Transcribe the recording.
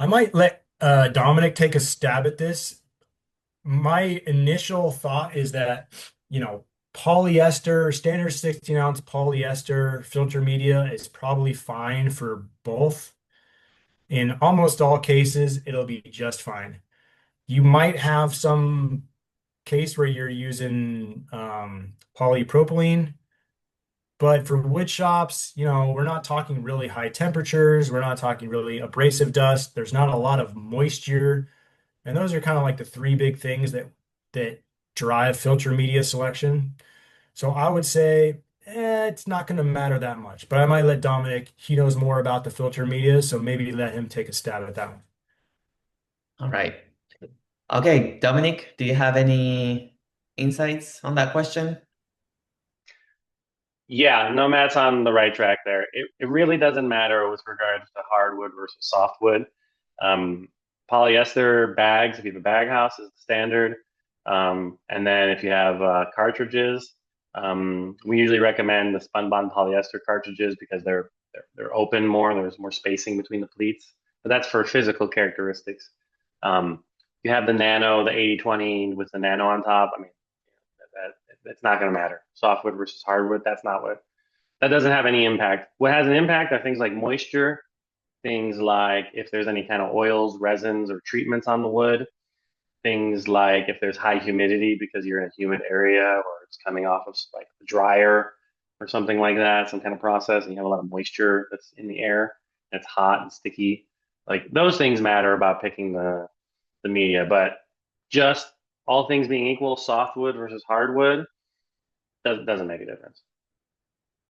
I might let Dominic take a stab at this. My initial thought is that, you know, polyester, standard 16-ounce polyester filter media is probably fine for both. In almost all cases, it'll be just fine. You might have some case where you're using polypropylene, but for wood shops, we're not talking really high temperatures. We're not talking really abrasive dust. There's not a lot of moisture. And those are kind of like the three big things that drive filter media selection. So I would say it's not going to matter that much, but I might let Dominic, he knows more about the filter media, so maybe let him take a stab at that one. All right. Okay, Dominic, do you have any insights on that question? Yeah, no, Matt's on the right track there. It really doesn't matter with regards to hardwood versus softwood. Um, Polyester bags, if you have a bag house, is the standard. And then if you have cartridges, we usually recommend the spun bond polyester cartridges because they're open more. There's more spacing between the pleats. But that's for physical characteristics. You have the nano, the 80/20 with the nano on top. I mean, that's not going to matter. Softwood versus hardwood, that doesn't have any impact. What has an impact are things like moisture, things like if there's any kind of oils, resins, or treatments on the wood, things like if there's high humidity because you're in a humid area or it's coming off of like a dryer or something like that, some kind of process, and you have a lot of moisture that's in the air, and it's hot and sticky. Like those things matter about picking the media, but just all things being equal, softwood versus hardwood doesn't make a difference.